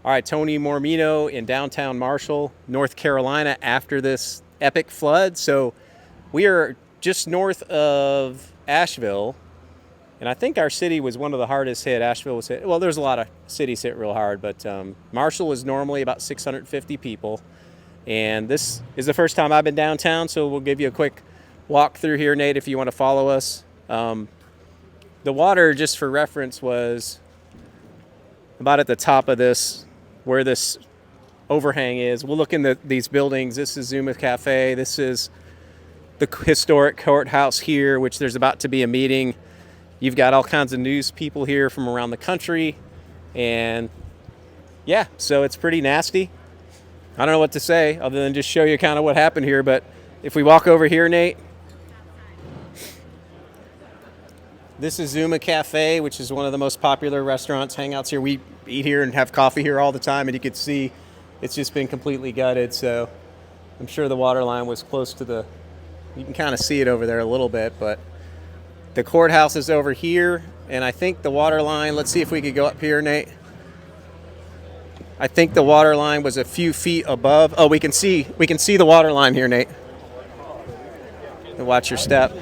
All right, Tony Mormino in downtown Marshall, North Carolina, after this epic flood. So we are just north of Asheville, and I think our city was one of the hardest hit. Asheville was hit. Well, there's a lot of cities hit real hard, but Marshall is normally about 650 people. And this is the first time I've been downtown, so we'll give you a quick walk through here, Nate, if you want to follow us. The water, just for reference, was about at the top of this, where this overhang is. We'll look in these buildings. This is Zuma Cafe. This is the historic courthouse here, which there's about to be a meeting. You've got all kinds of news people here from around the country. And yeah, so it's pretty nasty. I don't know what to say other than just show you kind of what happened here. But if we walk over here, Nate, this is Zuma Cafe, which is one of the most popular restaurants, hangouts here. We eat here and have coffee here all the time, and you can see it's just been completely gutted. So I'm sure the water line was close to you can kind of see it over there a little bit, but the courthouse is over here, and I think the water line, let's see if we could go up here, Nate. I think the water line was a few feet above. Oh, we can see the water line here, Nate. And watch your step.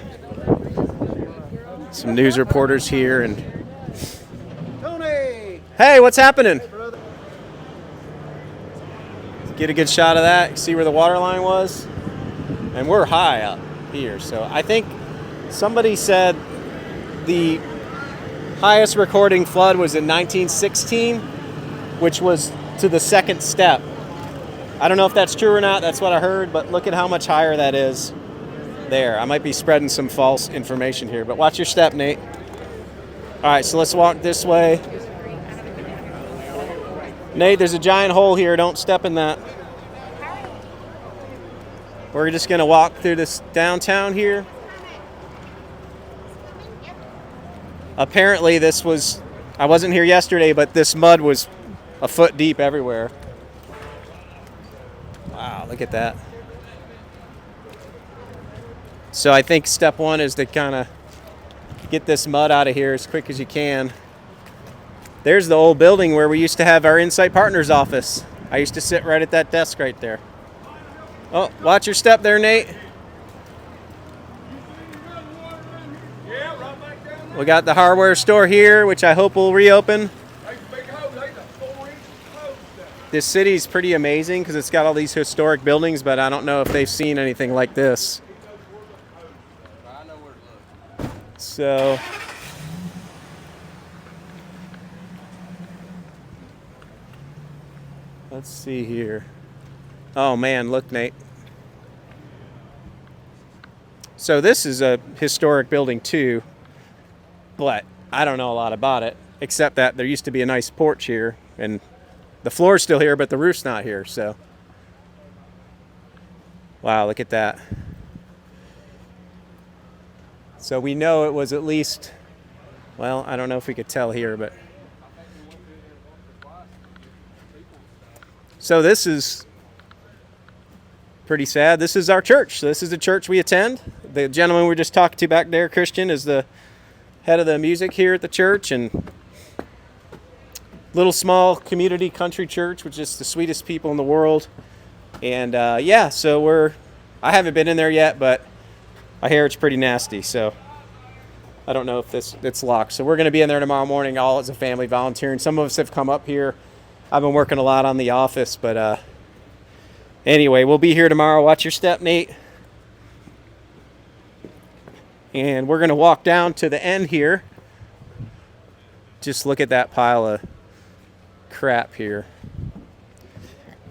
Some news reporters here, and Tony! Hey, what's happening? Get a good shot of that. See where the water line was? And we're high up here, so I think somebody said the highest recording flood was in 1916, which was to the second step. I don't know if that's true or not. That's what I heard, but look at how much higher that is there. I might be spreading some false information here, but watch your step, Nate. All right, so let's walk this way. Nate, there's a giant hole here. Don't step in that. We're just going to walk through this downtown here. Apparently I wasn't here yesterday, but this mud was a foot deep everywhere. Wow, look at that. So I think step one is to kind of get this mud out of here as quick as you can. There's the old building where we used to have our Insight Partners office. I used to sit right at that desk right there. Oh, watch your step there, Nate. We got the hardware store here, which I hope will reopen. This city's pretty amazing because it's got all these historic buildings, but I don't know if they've seen anything like this. So let's see here. Oh man, look, Nate. So this is a historic building too, but I don't know a lot about it, except that there used to be a nice porch here, and the floor's still here, but the roof's not here, so. Wow, look at that. So we know it was at least, well, I don't know if we could tell here, but. So this is pretty sad. This is our church. So this is the church we attend. The gentleman we just talked to back there, Christian, is the head of the music here at the church, and little small community country church with just the sweetest people in the world. And yeah, so I haven't been in there yet, but I hear it's pretty nasty. So I don't know if it's locked. So we're going to be in there tomorrow morning, all as a family volunteering. Some of us have come up here. I've been working a lot on the office, but anyway, we'll be here tomorrow. Watch your step, Nate. And we're going to walk down to the end here. Just look at that pile of crap here.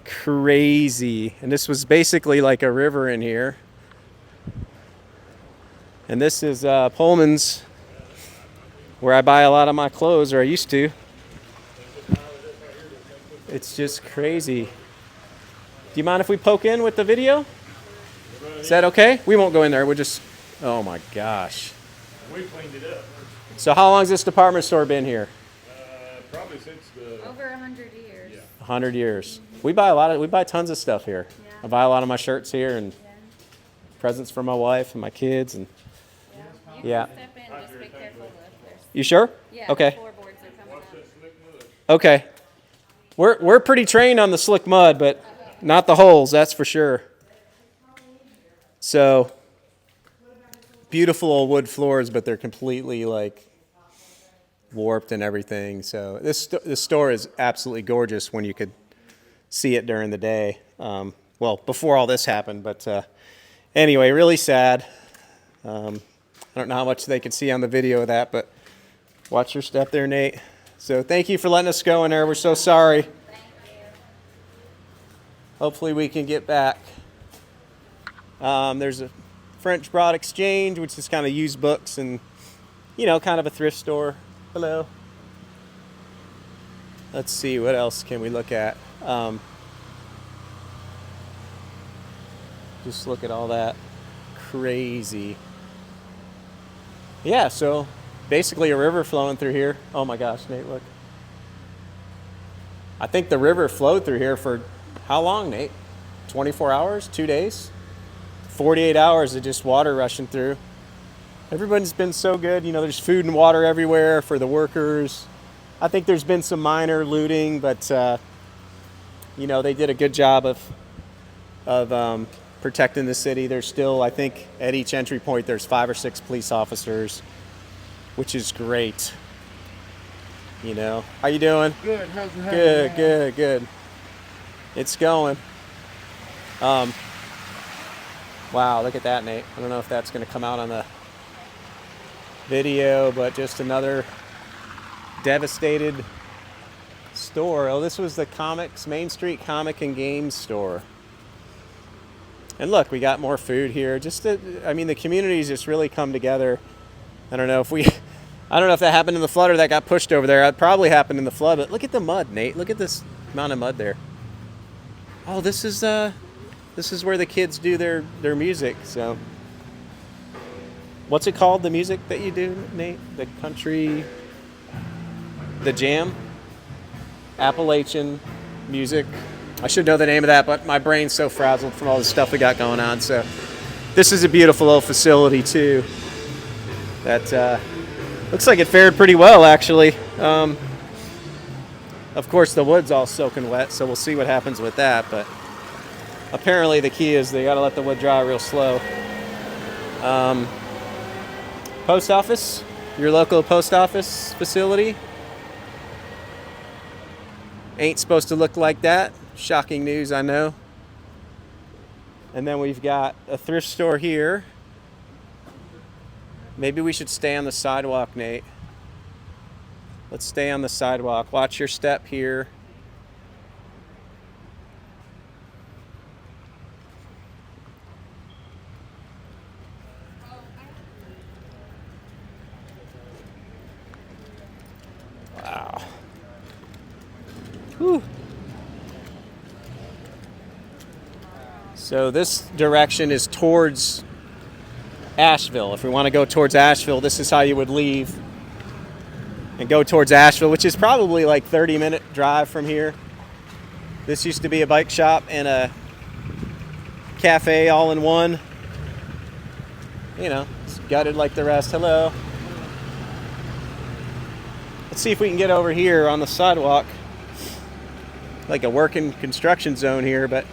Crazy. And this was basically like a river in here. And this is Pullman's, where I buy a lot of my clothes, or I used to. It's just crazy. Do you mind if we poke in with the video? Is that okay? We won't go in there. We'll just, oh my gosh. We cleaned it up. So how long has this department store been here? Probably since the... Over 100 years. Yeah. 100 years. We buy tons of stuff here. Yeah. I buy a lot of my shirts here and presents for my wife and my kids, and yeah. Step in, just be careful if there's... You sure? Yeah, Okay. floorboards are coming up. Okay. We're pretty trained on the slick mud, but not the holes, that's for sure. So beautiful old wood floors, but they're completely like warped and everything. So this store is absolutely gorgeous when you could see it during the day. Well, before all this happened, but anyway, really sad. I don't know how much they could see on the video of that, but watch your step there, Nate. So thank you for letting us go in there. We're so sorry. Thank you. Hopefully we can get back. There's a French Broad Exchange, which is kind of used books and, you know, kind of a thrift store. Hello. Let's see, what else can we look at? Just look at all that crazy. Yeah, so basically a river flowing through here. Oh my gosh, Nate, look. I think the river flowed through here for how long, Nate? 24 hours? 2 days? 48 hours of just water rushing through. Everybody's been so good. You know, there's food and water everywhere for the workers. I think there's been some minor looting, but, you know, they did a good job of protecting the city. There's still, I think, at each entry point, there's 5 or 6 police officers, which is great. You know, how you doing? Good. How's it Good, good. It's going. Wow, look at that, Nate. I don't know if that's going to come out on the video, but just another devastated store. Oh, this was the Main Street Comic and Games store. And look, we got more food here. I mean, the community's just really come together. I don't know if that happened in the flood or that got pushed over there. It probably happened in the flood, but look at the mud, Nate. Look at this amount of mud there. Oh, this is where the kids do their music. So, what's it called? The music that you do, Nate? The country, the jam, Appalachian music. I should know the name of that, but my brain's so frazzled from all the stuff we got going on. So, this is a beautiful old facility too. That looks like it fared pretty well, actually. Of course, the wood's all soaking wet, so we'll see what happens with that. But apparently, the key is they got to let the wood dry real slow. Post office, your local post office facility. Ain't supposed to look like that. Shocking news, I know. And then we've got a thrift store here. Maybe we should stay on the sidewalk, Nate. Let's stay on the sidewalk. Watch your step here. Wow. Whew. So this direction is towards Asheville. If we want to go towards Asheville, this is how you would leave and go towards Asheville, which is probably like 30-minute drive from here. This used to be a bike shop and a cafe all in one. You know, it's gutted like the rest. Hello. Let's see if we can get over here on the sidewalk. Like a working construction zone here, but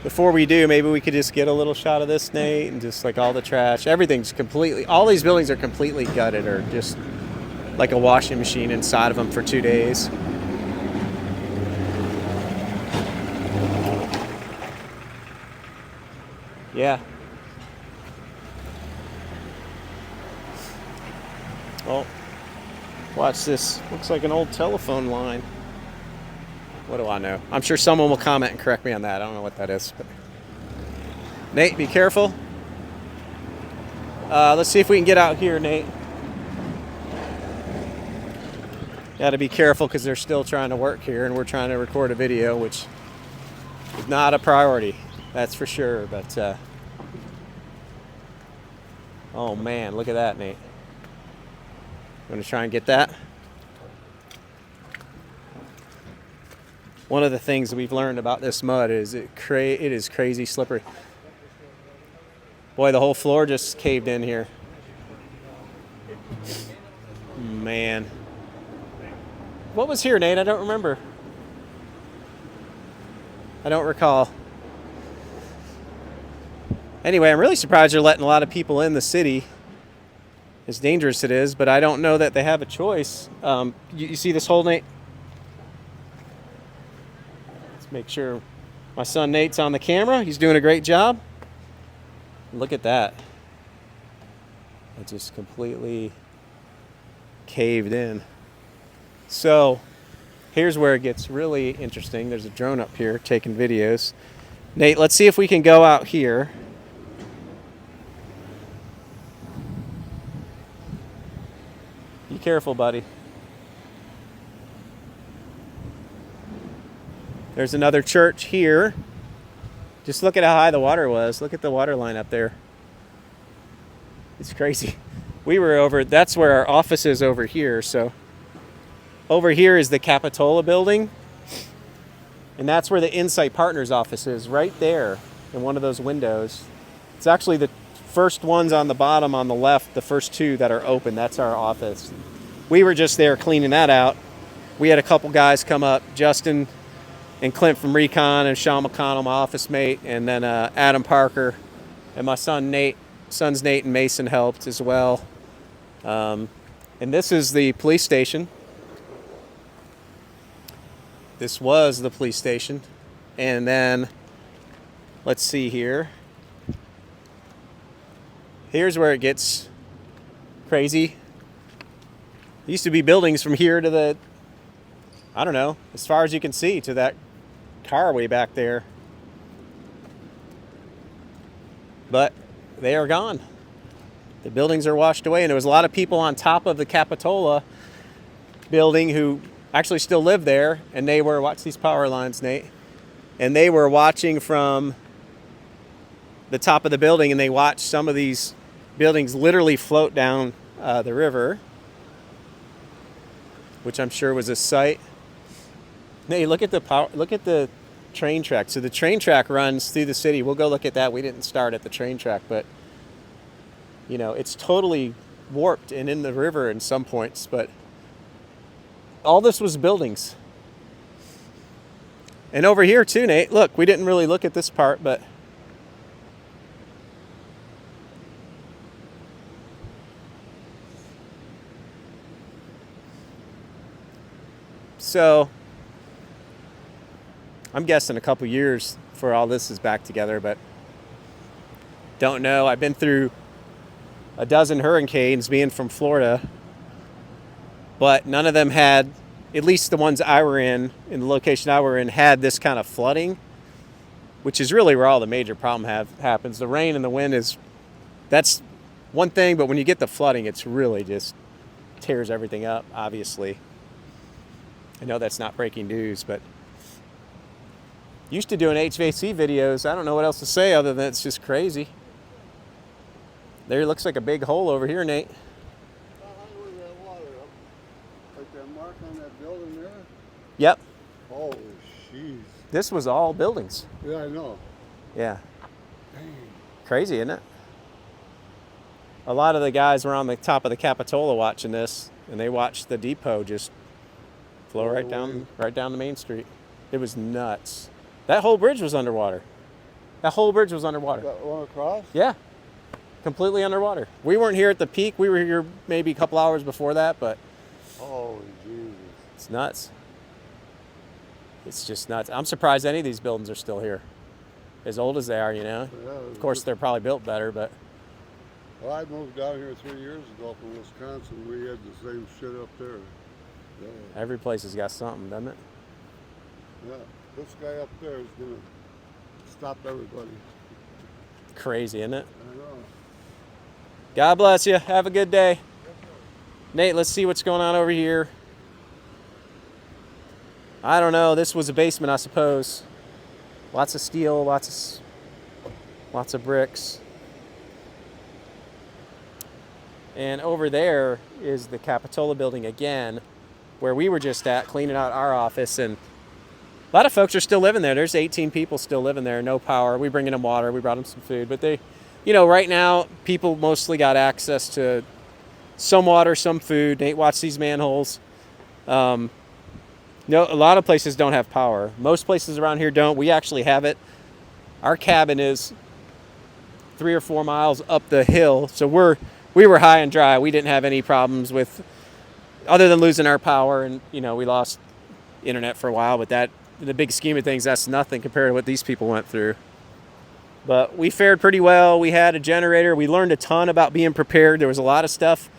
before we do, maybe we could just get a little shot of this, Nate, and just like all the trash. Everything's completely, all these buildings are completely gutted or just like a washing machine inside of them for 2 days. Yeah. Oh, watch this. Looks like an old telephone line. What do I know? I'm sure someone will comment and correct me on that. I don't know what that is. But Nate, be careful. Let's see if we can get out here, Nate. Got to be careful because they're still trying to work here, and we're trying to record a video, which is not a priority. That's for sure. But oh man, look at that, Nate. You want to try and get that? One of the things that we've learned about this mud is it is crazy slippery. Boy, the whole floor just caved in here. Man. What was here, Nate? I don't remember. I don't recall. Anyway, I'm really surprised they're letting a lot of people in the city, as dangerous it is, but I don't know that they have a choice. You see this hole, Nate? Let's make sure my son Nate's on the camera. He's doing a great job. Look at that. It just completely caved in. So here's where it gets really interesting. There's a drone up here taking videos. Nate, let's see if we can go out here. Be careful, buddy. There's another church here. Just look at how high the water was. Look at the water line up there. It's crazy. We were over, that's where our office is over here. So over here is the Capitola building. And that's where the Insight Partners office is, right there in one of those windows. It's actually the first ones on the bottom on the left, the first two that are open. That's our office. We were just there cleaning that out. We had a couple guys come up, Justin and Clint from Recon, and Sean McConnell, my office mate, and then Adam Parker, and my sons Nate and Mason helped as well. And this is the police station. This was the police station. And then, let's see here. Here's where it gets crazy. There used to be buildings from here to the, I don't know, as far as you can see, to that car way back there. But they are gone. The buildings are washed away, and there was a lot of people on top of the Capitola building who actually still live there, and they were, watch these power lines, Nate, and they were watching from the top of the building, and they watched some of these buildings literally float down the river, which I'm sure was a sight. Nate, look at the train track. So the train track runs through the city. We'll go look at that. We didn't start at the train track, but you know, it's totally warped and in the river in some points, but all this was buildings. And over here too, Nate, look, we didn't really look at this part, but so I'm guessing a couple years before all this is back together, but don't know. I've been through a dozen hurricanes being from Florida, but none of them had, at least the ones I were in the location I were in, had this kind of flooding, which is really where all the major problem happens. The rain and the wind that's one thing, but when you get the flooding, it's really just tears everything up, obviously. I know that's not breaking news, but used to doing HVAC videos. I don't know what else to say other than it's just crazy. There looks like a big hole over here, Nate. How high was that water up? Like that mark on that building there? Yep. Oh, jeez. This was all buildings. Yeah, I know. Yeah. Dang. Crazy, isn't it? A lot of the guys were on the top of the Capitola watching this, and they watched the depot just flow right down the main street. It was nuts. That whole bridge was underwater. That whole bridge was underwater. That one across? Yeah. Completely underwater. We weren't here at the peak. We were here maybe a couple hours before that, but Oh, Jesus. it's nuts. It's just nuts. I'm surprised any of these buildings are still here. As old as they are, you know. Yeah, Of course, they're probably built better, but well, I moved down here 3 years ago from Wisconsin. We had the same shit up there. Yeah. every place has got something, doesn't it? Yeah. This guy up there is going to stop everybody. Crazy, isn't it? I know. God bless you. Have a good day. Nate, let's see what's going on over here. I don't know. This was a basement, I suppose. Lots of steel, lots of bricks. And over there is the Capitola building again, where we were just at, cleaning out our office. And a lot of folks are still living there. There's 18 people still living there, no power. We bringing them water. We brought them some food. But they, you know, right now, people mostly got access to some water, some food. Nate, watch these manholes. No, a lot of places don't have power. Most places around here don't. We actually have it. Our cabin is 3 or 4 miles up the hill, so we were high and dry. We didn't have any problems with, other than losing our power, and we lost internet for a while. But that, in the big scheme of things, that's nothing compared to what these people went through. But we fared pretty well. We had a generator. We learned a ton about being prepared. There was a lot of stuff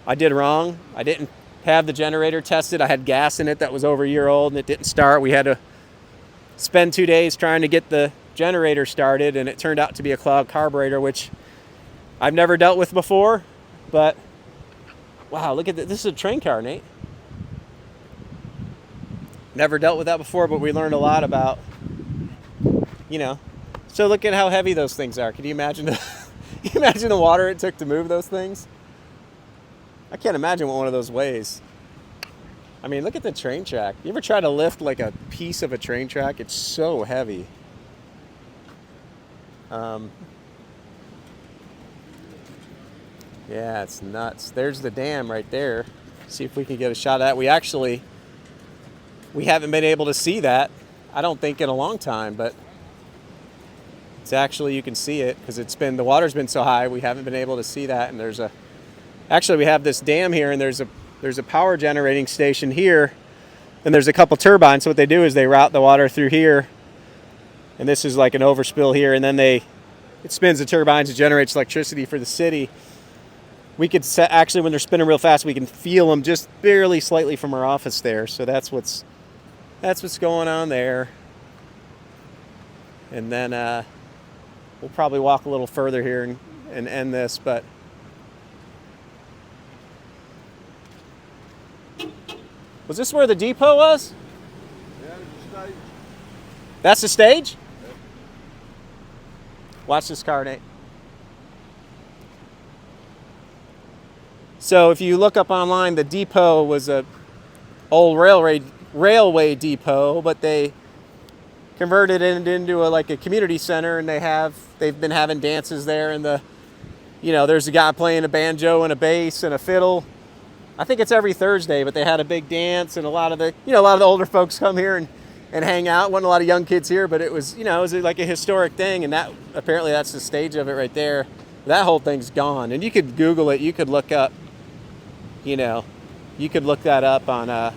I did wrong. I didn't have the generator tested. I had gas in it that was over a year old and it didn't start. We had to spend 2 days trying to get the generator started, and it turned out to be a cloud carburetor, which I've never dealt with before. But wow, look at this. This is a train car, Nate. Never dealt with that before, but we learned a lot about, So look at how heavy those things are. Can you imagine can you imagine the water it took to move those things? I can't imagine what one of those weighs. I mean, look at the train track. You ever try to lift like a piece of a train track? It's so heavy. Yeah, it's nuts. There's the dam right there. See if we can get a shot at that. We haven't been able to see that, I don't think, in a long time, but it's actually, you can see it because the water's been so high, we haven't been able to see that. And actually we have this dam here, and there's a power generating station here, and there's a couple turbines. So what they do is they route the water through here, and this is like an overspill here, and then it spins the turbines, it generates electricity for the city. We could actually, when they're spinning real fast, we can feel them just barely slightly from our office there. So that's what's going on there. And then we'll probably walk a little further here and end this, but was this where the depot was? Yeah, there's a stage. That's the stage? Yep. Watch this car, Nate. So if you look up online, the depot was a old railway depot, but they converted it into a community center, and they've been having dances there, and there's a guy playing a banjo and a bass and a fiddle. I think it's every Thursday, but they had a big dance, and a lot of the older folks come here and hang out. Wasn't a lot of young kids here, but it was like a historic thing, and that's the stage of it right there. That whole thing's gone, and you could Google it. You could look up, that up on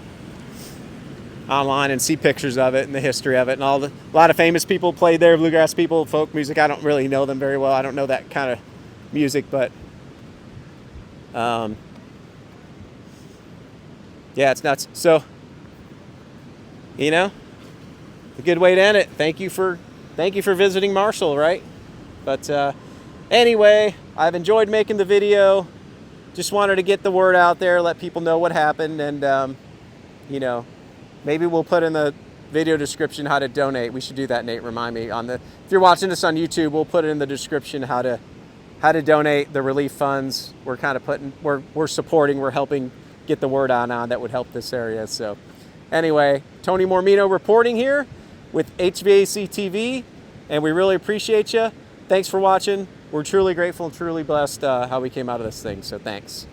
online and see pictures of it and the history of it, and a lot of famous people played there, bluegrass people, folk music. I don't really know them very well. I don't know that kind of music, but yeah, it's nuts. So, a good way to end it. Thank you for visiting Marshall, right? But anyway, I've enjoyed making the video. Just wanted to get the word out there, let people know what happened, and maybe we'll put in the video description how to donate. We should do that, Nate. Remind me if you're watching this on YouTube, we'll put it in the description how to donate the relief funds. We're kind of we're supporting, we're helping get the word on that would help this area. So anyway, Tony Mormino reporting here with HVAC TV, and we really appreciate you. Thanks for watching. We're truly grateful and truly blessed how we came out of this thing. So thanks.